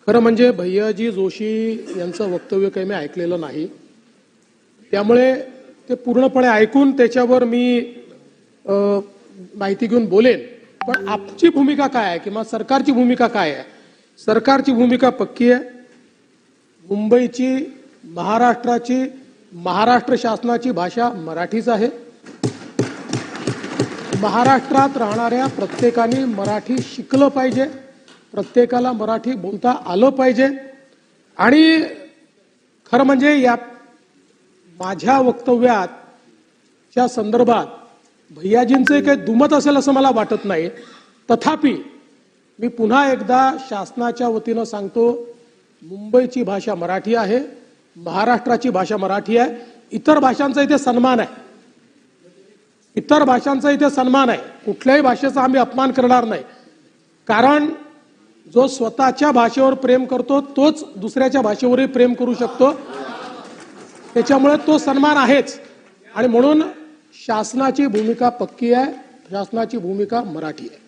खरं म्हणजे भैयाजी जोशी यांचं वक्तव्य काही मी ऐकलेलं नाही, त्यामुळे ते पूर्णपणे ऐकून त्याच्यावर मी माहिती घेऊन बोलेन। पण आपची भूमिका काय आहे किंवा सरकारची भूमिका काय आहे? सरकारची भूमिका पक्की आहे। मुंबईची, महाराष्ट्राची, महाराष्ट्र शासनाची भाषा मराठीच आहे। महाराष्ट्रात राहणाऱ्या प्रत्येकाने मराठी शिकलं पाहिजे, प्रत्येकाला मराठी बोलता आलं पाहिजे। आणि खरं म्हणजे या माझ्या वक्तव्याच्या संदर्भात भैयाजींचे काही दुमत असेल असं मला वाटत नाही। तथापि मी पुन्हा एकदा शासनाच्या वतीनं सांगतो, मुंबईची भाषा मराठी आहे, महाराष्ट्राची भाषा मराठी आहे। इतर भाषांचा इथे सन्मान आहे, इतर भाषांचा इथे सन्मान आहे। कुठल्याही भाषेचा आम्ही अपमान करणार नाही, कारण जो स्वतःच्या भाषेवर प्रेम करतो तोच दुसऱ्याच्या भाषेवरही प्रेम करू शकतो, त्याच्यामुळे तो सन्मान आहेच। आणि म्हणून शासनाची भूमिका पक्की आहे, शासनाची भूमिका मराठी आहे।